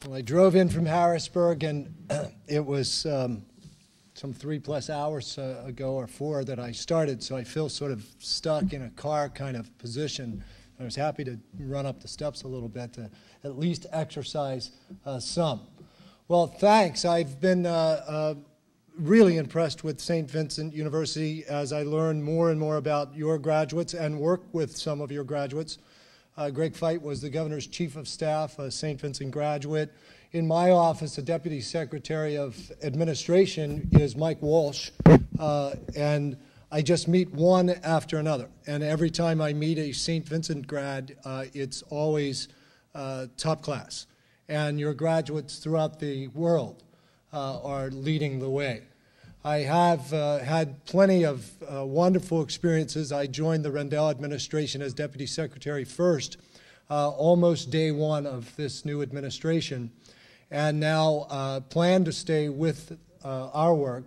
Well, I drove in from Harrisburg, and it was some 3+ hours ago or 4 that I started, so I feel sort of stuck in a car kind of position. I was happy to run up the steps a little bit to at least exercise some. Well, thanks. I've been really impressed with Saint Vincent University as I learn more and more about your graduates and work with some of your graduates. Greg Feit was the governor's chief of staff, a Saint Vincent graduate. In my office, the deputy secretary of administration is Mike Walsh, and I just meet one after another. And every time I meet a Saint Vincent grad, it's always top class. And your graduates throughout the world are leading the way. I have had plenty of wonderful experiences. I joined the Rendell administration as deputy secretary first, almost day one of this new administration, and now plan to stay with our work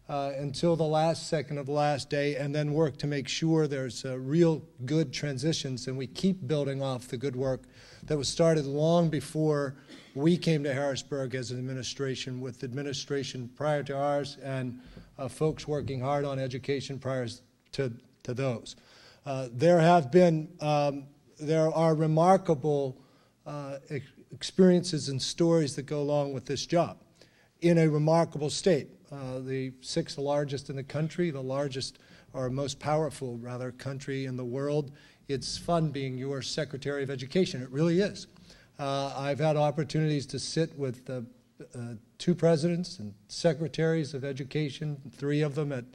until the last second of the last day, and then work to make sure there's real good transitions and we keep building off the good work that was started long before we came to Harrisburg as an administration, with administration prior to ours and folks working hard on education prior to those. There are remarkable experiences and stories that go along with this job in a remarkable state. The 6th largest in the country, the largest or most powerful, rather, country in the world. It's fun being your Secretary of Education. It really is. I've had opportunities to sit with 2 presidents and secretaries of education, 3 of them at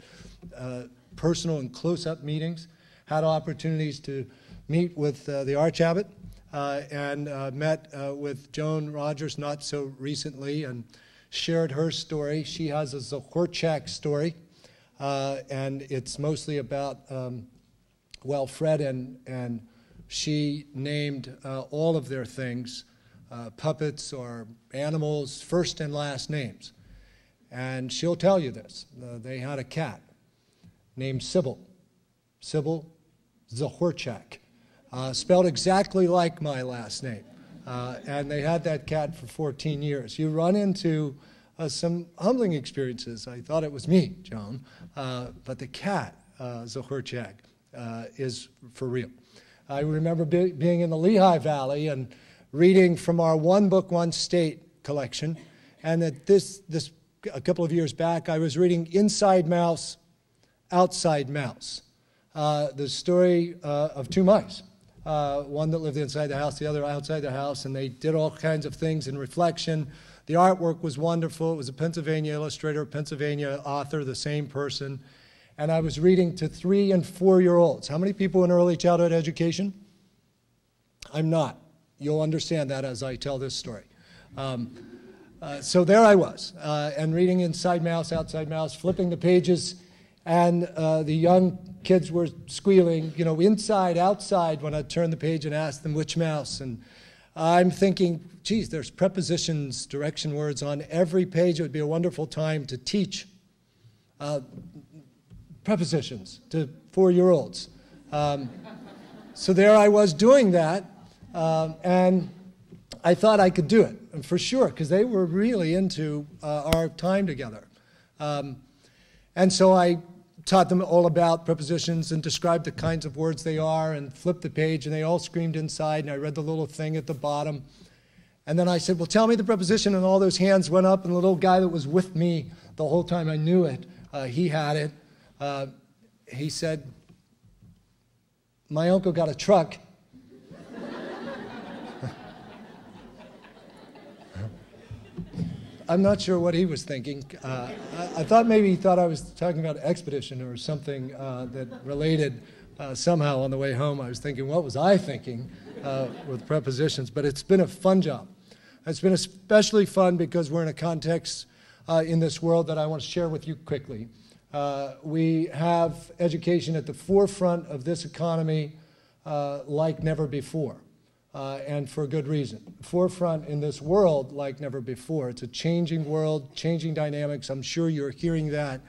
personal and close-up meetings. Had opportunities to meet with the Archabbot and met with Joan Rogers not so recently and shared her story. She has a Zahorchak story, and it's mostly about, well, Fred and she named all of their things, puppets or animals, first and last names. And she'll tell you this. They had a cat named Sybil Zahorchak, spelled exactly like my last name. And they had that cat for 14 years. You run into some humbling experiences. I thought it was me, Joan, but the cat, Zahorchak, is for real. I remember being in the Lehigh Valley and reading from our One Book, One State collection, and at a couple of years back, I was reading Inside Mouse, Outside Mouse, the story of 2 mice, one that lived inside the house, the other outside the house, and they did all kinds of things in reflection. The artwork was wonderful. It was a Pennsylvania illustrator, Pennsylvania author, the same person. And I was reading to 3- and 4-year-olds. How many people in early childhood education? I'm not. You'll understand that as I tell this story. So there I was, and reading Inside Mouse, Outside Mouse, flipping the pages, and the young kids were squealing, you know, inside, outside, when I turned the page and asked them which mouse. And I'm thinking, geez, there's prepositions, direction words on every page. It would be a wonderful time to teach prepositions to 4-year-olds. So there I was doing that, and I thought I could do it, and for sure, because they were really into our time together. And so I taught them all about prepositions and described the kinds of words they are and flipped the page, and they all screamed inside, and I read the little thing at the bottom. And then I said, well, tell me the preposition, and all those hands went up, and the little guy that was with me the whole time, I knew it, he had it. He said, my uncle got a truck. I'm not sure what he was thinking. I thought maybe he thought I was talking about expedition or something that related somehow on the way home. I was thinking, what was I thinking with prepositions? But it's been a fun job. It's been especially fun because we're in a context in this world that I want to share with you quickly. We have education at the forefront of this economy like never before, and for good reason. Forefront in this world like never before. It's a changing world, changing dynamics. I'm sure you're hearing that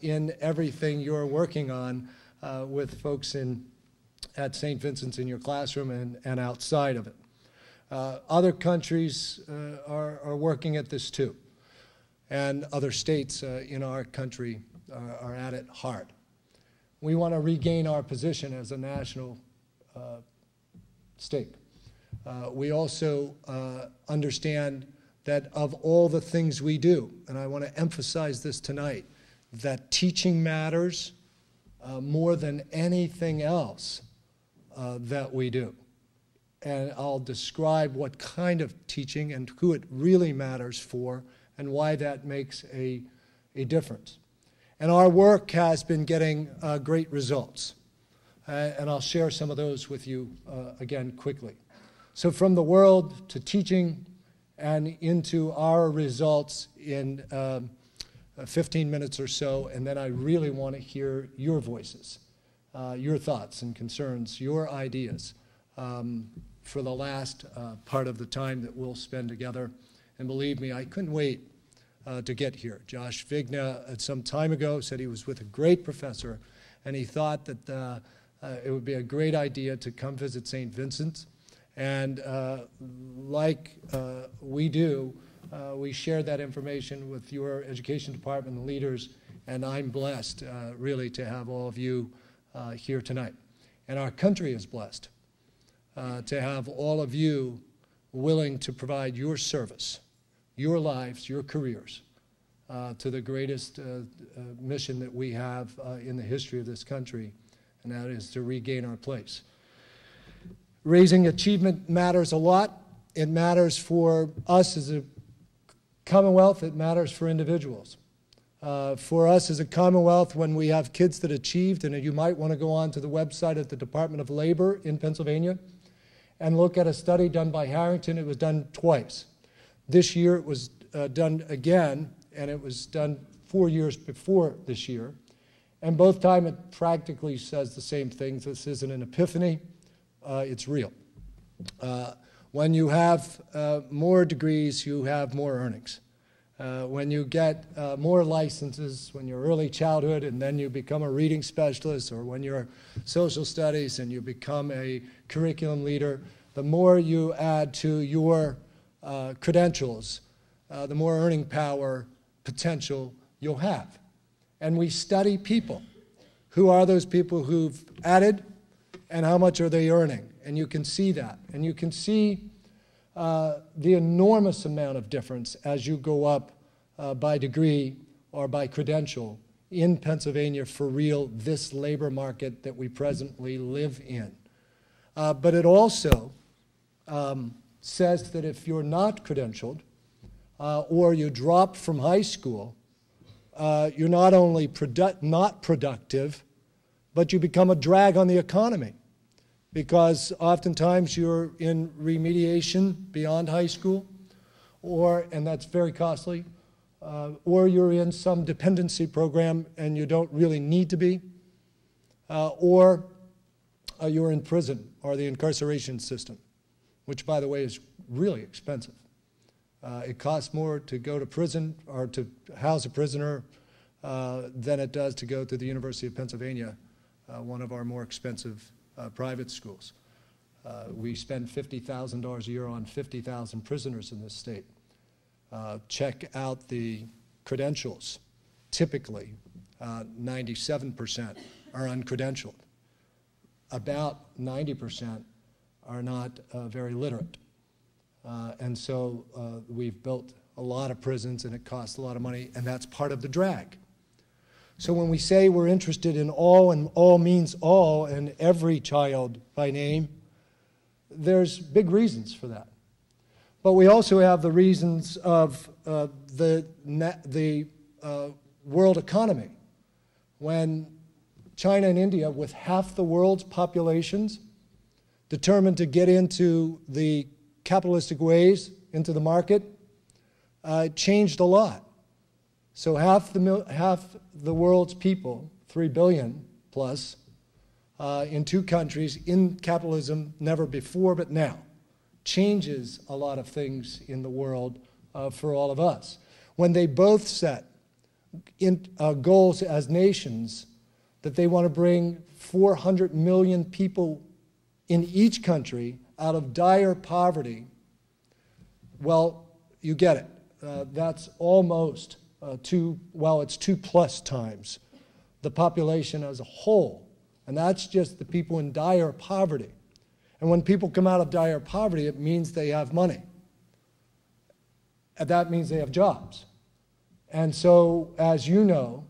in everything you're working on with folks at St. Vincent's in your classroom and outside of it. Other countries are working at this too, and other states in our country are at it hard. We want to regain our position as a national state. We also understand that of all the things we do, and I want to emphasize this tonight, that teaching matters more than anything else that we do. And I'll describe what kind of teaching and who it really matters for and why that makes a difference. And our work has been getting great results. And I'll share some of those with you again quickly. So from the world to teaching and into our results in 15 minutes or so, and then I really want to hear your voices, your thoughts and concerns, your ideas for the last part of the time that we'll spend together. And believe me, I couldn't wait to get here. Josh Vigna, some time ago, said he was with a great professor, and he thought that it would be a great idea to come visit Saint Vincent. And like we do, we share that information with your education department and leaders, and I'm blessed, really, to have all of you here tonight. And our country is blessed to have all of you willing to provide your service, your lives, your careers, to the greatest mission that we have in the history of this country, and that is to regain our place. Raising achievement matters a lot. It matters for us as a Commonwealth. It matters for individuals. For us as a Commonwealth, when we have kids that achieved, and you might want to go on to the website at the Department of Labor in Pennsylvania and look at a study done by Harrington. It was done twice. This year it was done again, and it was done 4 years before this year. And both times it practically says the same thing. This isn't an epiphany. It's real. When you have more degrees, you have more earnings. When you get more licenses, when you're early childhood and then you become a reading specialist, or when you're social studies and you become a curriculum leader, the more you add to your credentials, the more earning power potential you'll have. And we study people. Who are those people who've added, and how much are they earning? And you can see that. And you can see the enormous amount of difference as you go up by degree or by credential in Pennsylvania for real, this labor market that we presently live in. But it also says that if you're not credentialed or you drop from high school, you're not only not productive, but you become a drag on the economy, because oftentimes you're in remediation beyond high school, and that's very costly, or you're in some dependency program and you don't really need to be, or you're in prison or the incarceration system, which, by the way, is really expensive. It costs more to go to prison or to house a prisoner than it does to go to the University of Pennsylvania, one of our more expensive private schools. We spend $50,000 a year on 50,000 prisoners in this state. Check out the credentials. Typically, 97% are uncredentialed. About 90% are not very literate. And so we've built a lot of prisons, and it costs a lot of money, and that's part of the drag. So when we say we're interested in all, and all means all, and every child by name, there's big reasons for that. But we also have the reasons of the world economy. When China and India, with half the world's populations, determined to get into the capitalistic ways, into the market, it changed a lot. So half the world's people, 3 billion plus, in 2 countries in capitalism, never before but now, changes a lot of things in the world for all of us. When they both set goals as nations that they want to bring 400 million people in each country out of dire poverty Well, you get it. That's almost it's 2+ times the population as a whole. And that's just the people in dire poverty. And when people come out of dire poverty, it means they have money. And that means they have jobs. And so, as you know,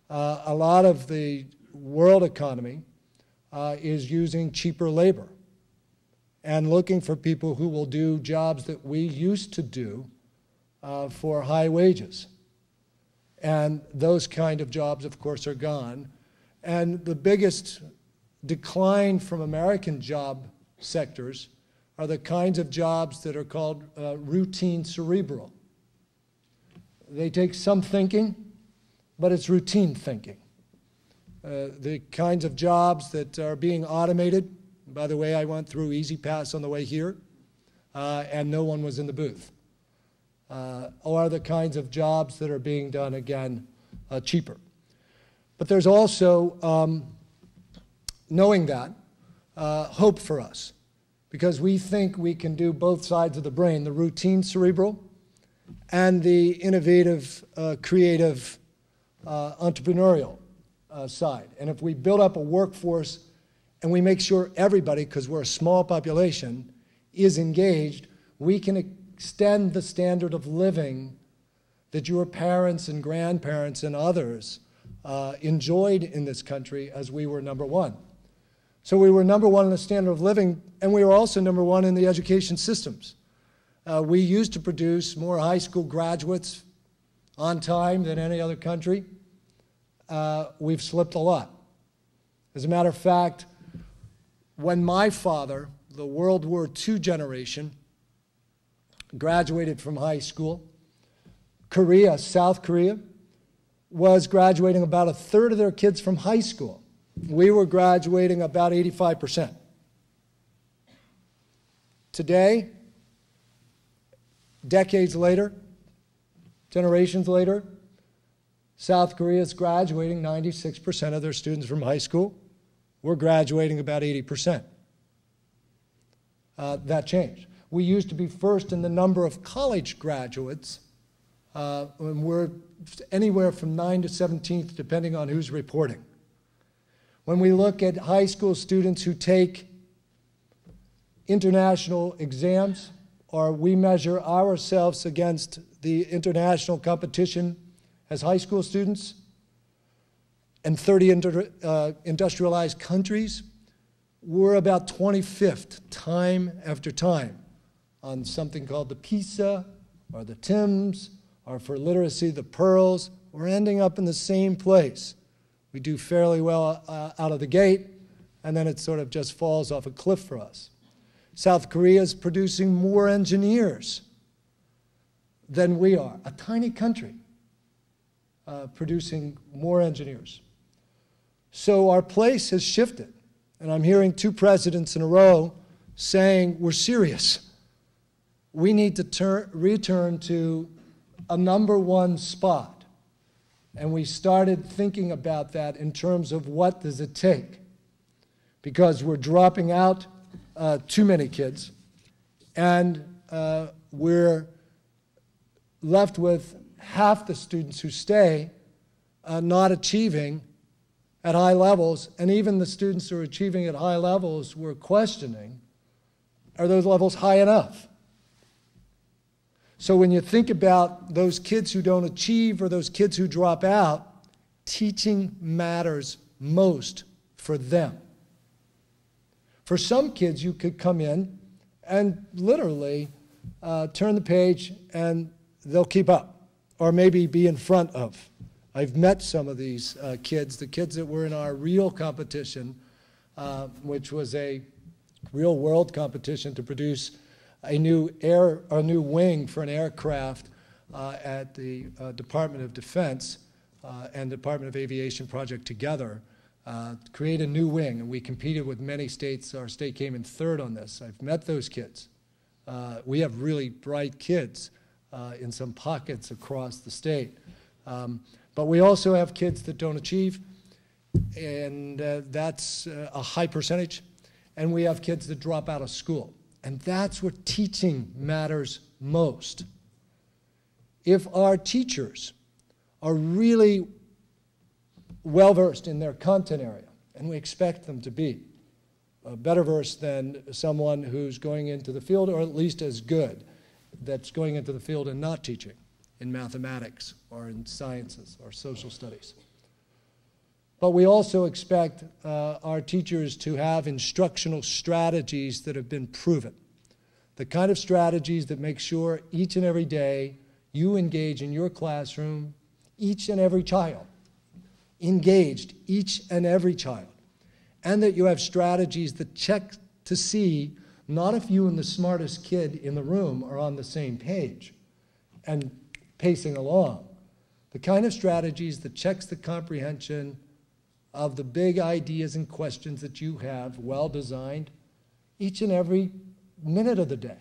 a lot of the world economy is using cheaper labor and looking for people who will do jobs that we used to do for high wages. And those kind of jobs, of course, are gone. And the biggest decline from American job sectors are the kinds of jobs that are called routine cerebral. They take some thinking, but it's routine thinking. The kinds of jobs that are being automated, by the way, I went through Easy Pass on the way here, and no one was in the booth, or the kinds of jobs that are being done, again, cheaper. But there's also, knowing that, hope for us, because we think we can do both sides of the brain, the routine cerebral and the innovative, creative, entrepreneurial side. And if we build up a workforce and we make sure everybody, because we're a small population, is engaged, we can extend the standard of living that your parents and grandparents and others enjoyed in this country as we were number one. So we were number one in the standard of living, and we were also number one in the education systems. We used to produce more high school graduates on time than any other country. We've slipped a lot. As a matter of fact, when my father, the World War II generation, graduated from high school, Korea, South Korea, was graduating about 1/3 of their kids from high school. We were graduating about 85%. Today, decades later, generations later, South Korea is graduating 96% of their students from high school. We're graduating about 80%. That changed. We used to be first in the number of college graduates, and we're anywhere from 9th to 17th, depending on who's reporting. When we look at high school students who take international exams, or we measure ourselves against the international competition as high school students, in 30 industrialized countries, we're about 25th time after time on something called the PISA or the TIMSS, or for literacy, the PEARLS. We're ending up in the same place. We do fairly well out of the gate, and then it sort of just falls off a cliff for us. South Korea is producing more engineers than we are, a tiny country producing more engineers. So our place has shifted, and I'm hearing 2 presidents in a row saying we're serious. We need to return to a number one spot, and we started thinking about that in terms of what does it take, because we're dropping out too many kids, and we're left with half the students who stay not achieving at high levels, and even the students who are achieving at high levels, we're questioning, are those levels high enough? So when you think about those kids who don't achieve or those kids who drop out, teaching matters most for them. For some kids, you could come in and literally turn the page and they'll keep up, or maybe be in front of. I've met some of these kids, the kids that were in our real competition, which was a real world competition to produce a new wing for an aircraft at the Department of Defense and Department of Aviation project together. Create a new wing, and we competed with many states. Our state came in 3rd on this. I've met those kids. We have really bright kids in some pockets across the state. But we also have kids that don't achieve, and that's a high percentage. And we have kids that drop out of school. And that's where teaching matters most. If our teachers are really well-versed in their content area, and we expect them to be better versed than someone who's going into the field, or at least as good, that's going into the field and not teaching in mathematics or in sciences or social studies. But we also expect our teachers to have instructional strategies that have been proven. The kind of strategies that make sure each and every day you engage in your classroom, each and every child, engaged each and every child, and that you have strategies that check to see not if you and the smartest kid in the room are on the same page and pacing along. The kind of strategies that checks the comprehension of the big ideas and questions that you have, well designed, each and every minute of the day.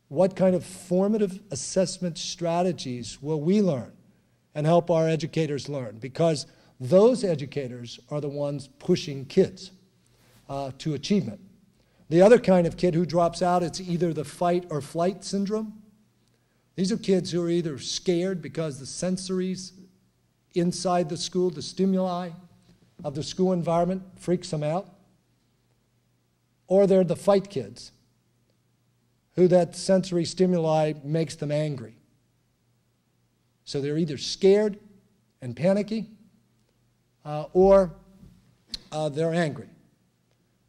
What kind of formative assessment strategies will we learn and help our educators learn? Because those educators are the ones pushing kids to achievement. The other kind of kid who drops out, it's either the fight or flight syndrome. These are kids who are either scared because the sensories inside the school, the stimuli of the school environment freaks them out, or they're the fight kids who that sensory stimuli makes them angry. So they're either scared and panicky, or they're angry.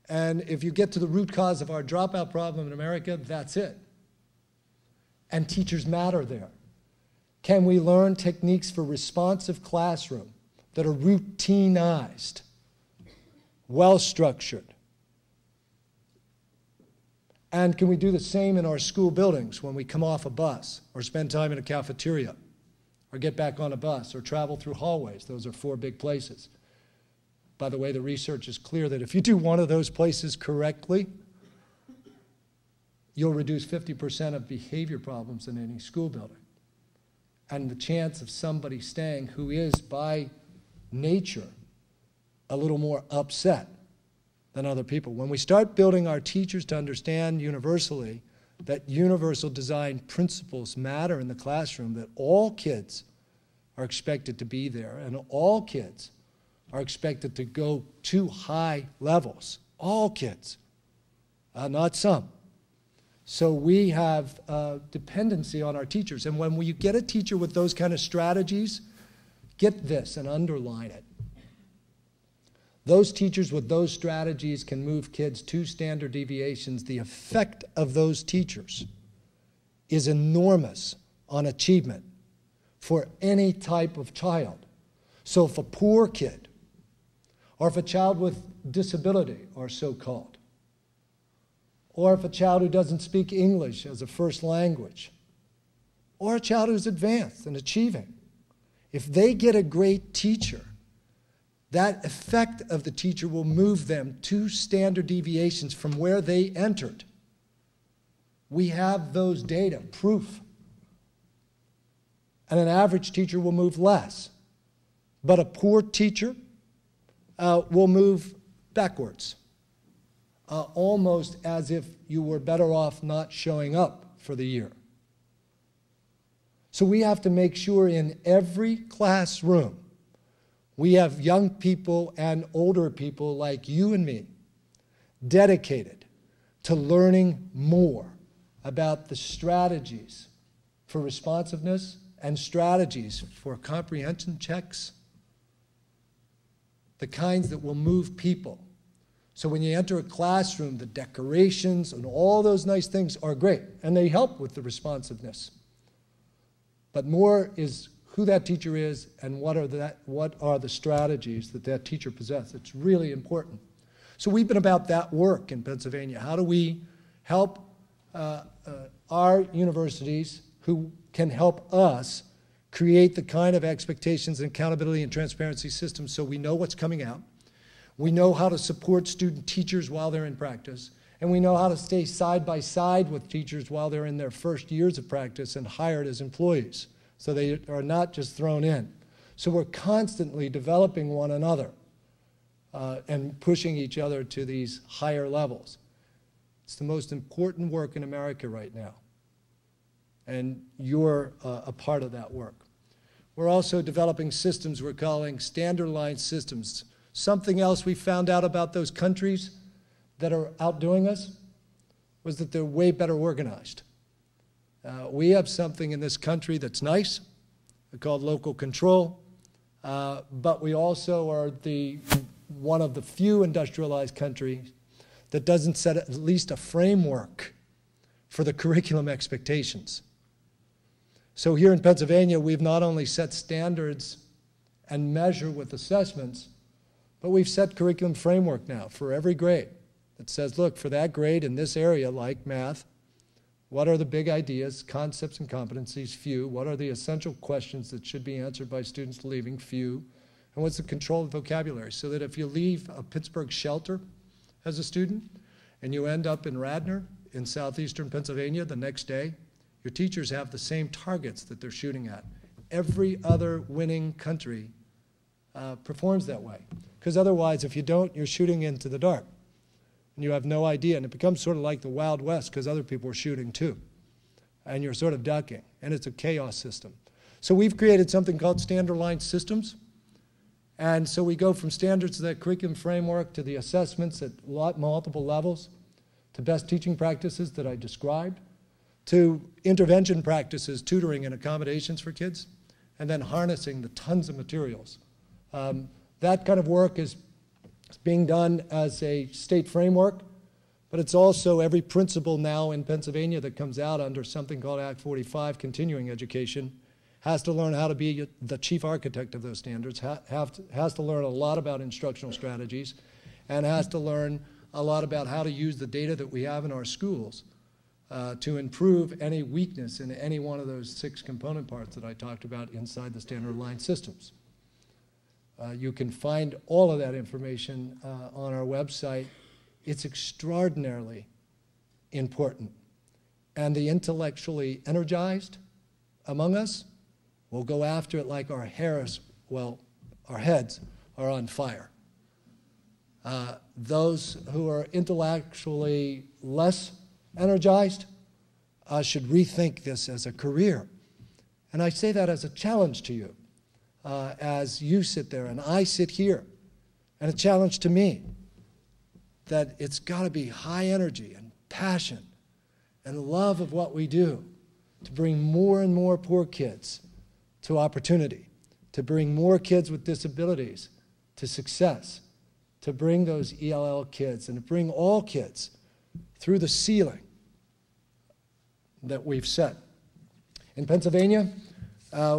And if you get to the root cause of our dropout problem in America, that's it. And teachers matter there. Can we learn techniques for responsive classroom that are routinized, well-structured? And can we do the same in our school buildings when we come off a bus, or spend time in a cafeteria, or get back on a bus, or travel through hallways? Those are 4 big places. By the way, the research is clear that if you do one of those places correctly, you'll reduce 50% of behavior problems in any school building. And the chance of somebody staying who is, by nature, a little more upset than other people. When we start building our teachers to understand universally that universal design principles matter in the classroom, that all kids are expected to be there, and all kids are expected to go to high levels. All kids, not some. So we have dependency on our teachers. And when you get a teacher with those kind of strategies, get this and underline it. Those teachers with those strategies can move kids 2 standard deviations. The effect of those teachers is enormous on achievement for any type of child. So if a poor kid, or if a child with disability, or so-called, or if a child who doesn't speak English as a first language, or a child who's advanced and achieving, if they get a great teacher, that effect of the teacher will move them 2 standard deviations from where they entered. We have those data, proof. And an average teacher will move less. But a poor teacher will move backwards, almost as if you were better off not showing up for the year. So we have to make sure in every classroom we have young people and older people like you and me dedicated to learning more about the strategies for responsiveness and strategies for comprehension checks, the kinds that will move people. So when you enter a classroom, the decorations and all those nice things are great, and they help with the responsiveness. But more is who that teacher is and what are the strategies that teacher possesses. It's really important. So we've been about that work in Pennsylvania. How do we help our universities who can help us create the kind of expectations and accountability and transparency systems so we know what's coming out, we know how to support student teachers while they're in practice, and we know how to stay side by side with teachers while they're in their first years of practice and hired as employees, so they are not just thrown in. So we're constantly developing one another and pushing each other to these higher levels. It's the most important work in America right now. And you're a part of that work. We're also developing systems we're calling standard-line systems. Something else we found out about those countries that are outdoing us was that they're way better organized. We have something in this country that's nice, called local control, but we also are one of the few industrialized countries that doesn't set at least a framework for the curriculum expectations. So here in Pennsylvania, we've not only set standards and measure with assessments, but we've set curriculum framework now for every grade that says, look, for that grade in this area like math, what are the big ideas, concepts, and competencies? Few. What are the essential questions that should be answered by students leaving? Few. And what's the controlled vocabulary? So that if you leave a Pittsburgh shelter as a student and you end up in Radnor in southeastern Pennsylvania the next day, your teachers have the same targets that they're shooting at. Every other winning country performs that way. Because otherwise, if you don't, you're shooting into the dark. And you have no idea. And it becomes sort of like the Wild West because other people are shooting too. And you're sort of ducking. And it's a chaos system. So we've created something called standard-line systems. And so we go from standards to that curriculum framework to the assessments at multiple levels, to best teaching practices that I described, to intervention practices, tutoring and accommodations for kids, and then harnessing the tons of materials. That kind of work is being done as a state framework, but it's also every principal now in Pennsylvania that comes out under something called Act 45, continuing education, has to learn how to be the chief architect of those standards, has to learn a lot about instructional strategies, and has to learn a lot about how to use the data that we have in our schools to improve any weakness in any one of those 6 component parts that I talked about inside the standard line systems. You can find all of that information on our website. It's extraordinarily important. And the intellectually energized among us will go after it like our heads are on fire. Those who are intellectually less energized should rethink this as a career. And I say that as a challenge to you. As you sit there and I sit here, and a challenge to me that it's got to be high energy and passion and love of what we do to bring more and more poor kids to opportunity, to bring more kids with disabilities to success, to bring those ELL kids and to bring all kids through the ceiling that we've set. In Pennsylvania,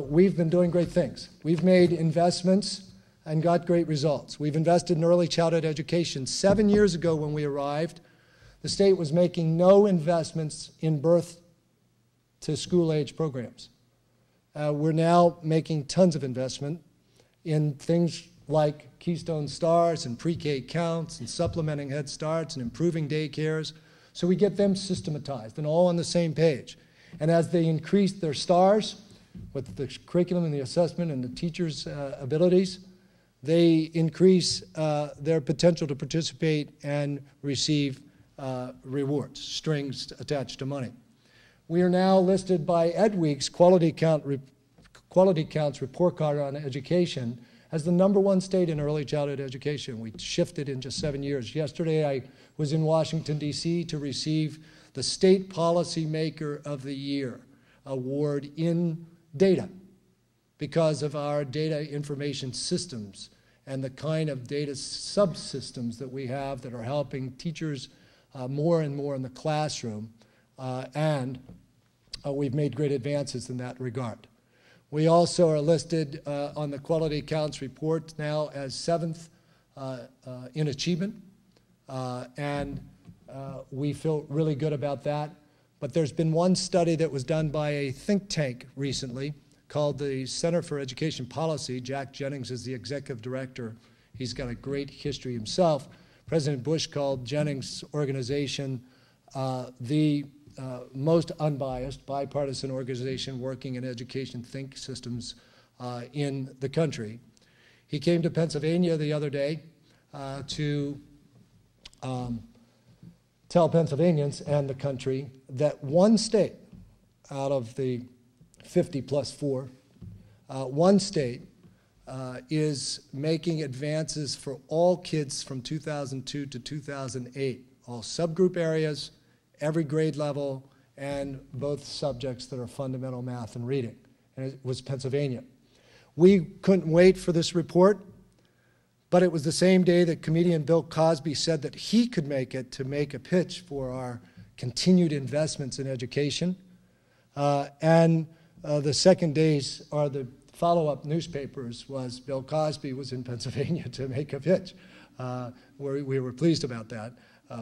we've been doing great things. We've made investments and got great results. We've invested in early childhood education. 7 years ago when we arrived, the state was making no investments in birth to school age programs. We're now making tons of investment in things like Keystone Stars and pre-K counts and supplementing Head Starts and improving daycares. So we get them systematized and all on the same page. And as they increase their stars, with the curriculum and the assessment and the teachers' abilities, they increase their potential to participate and receive rewards, strings attached to money. We are now listed by EdWeek's Quality Counts report card on education as the #1 state in early childhood education. We shifted in just 7 years. Yesterday I was in Washington, D.C. to receive the State Policymaker of the Year award in data because of our data information systems and the kind of data subsystems that we have that are helping teachers more and more in the classroom, and we've made great advances in that regard. We also are listed on the Quality Counts report now as 7th in achievement, and we feel really good about that. But there's been one study that was done by a think tank recently called the Center for Education Policy. Jack Jennings is the executive director. He's got a great history himself. President Bush called Jennings' organization the most unbiased, bipartisan organization working in education think systems in the country. He came to Pennsylvania the other day to tell Pennsylvanians and the country that one state out of the 50 plus 4, one state is making advances for all kids from 2002 to 2008, all subgroup areas, every grade level, and both subjects that are fundamental math and reading, and it was Pennsylvania. We couldn't wait for this report, but it was the same day that comedian Bill Cosby said that he could make it to make a pitch for our continued investments in education. The second days are the follow-up newspapers was Bill Cosby was in Pennsylvania to make a pitch. We were pleased about that,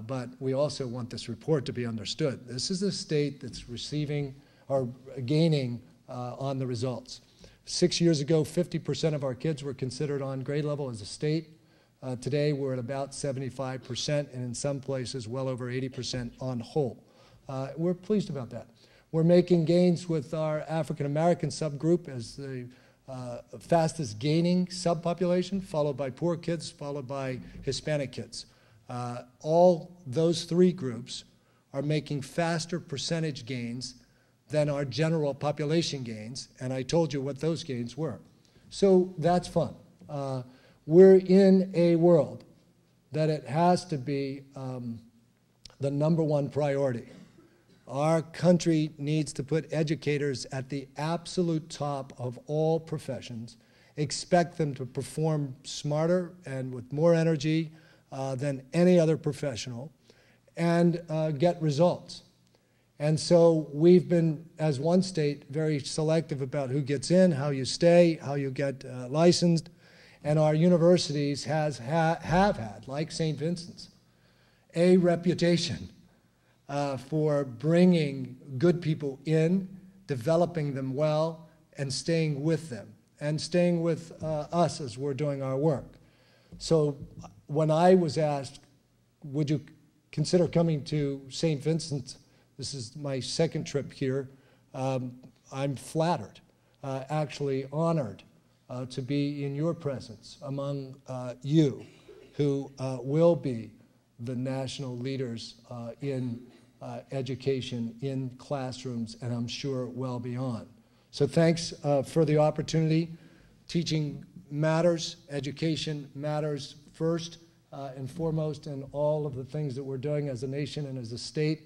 but we also want this report to be understood. This is a state that's receiving or gaining on the results. 6 years ago, 50% of our kids were considered on grade level as a state. Today, we're at about 75%, and in some places, well over 80% on whole. We're pleased about that. We're making gains with our African-American subgroup as the fastest gaining subpopulation, followed by poor kids, followed by Hispanic kids. All those three groups are making faster percentage gains than our general population gains, and I told you what those gains were. So that's fun. We're in a world that it has to be the #1 priority. Our country needs to put educators at the absolute top of all professions, expect them to perform smarter and with more energy than any other professional, and get results. And so we've been, as one state, very selective about who gets in, how you stay, how you get licensed. And our universities have had, like Saint Vincent's, a reputation for bringing good people in, developing them well, and staying with them, and staying with us as we're doing our work. So when I was asked, would you consider coming to Saint Vincent, this is my second trip here, I'm flattered, actually honored to be in your presence among you who will be the national leaders in education, in classrooms, and I'm sure well beyond. So thanks for the opportunity. Teaching matters, education matters first and foremost in all of the things that we're doing as a nation and as a state,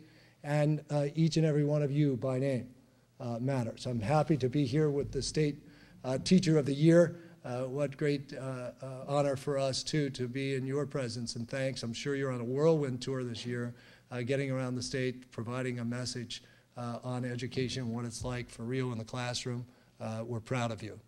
and each and every one of you by name matters. I'm happy to be here with the State Teacher of the Year. What great honor for us, too, to be in your presence, and thanks. I'm sure you're on a whirlwind tour this year, getting around the state, providing a message on education, what it's like for real in the classroom. We're proud of you.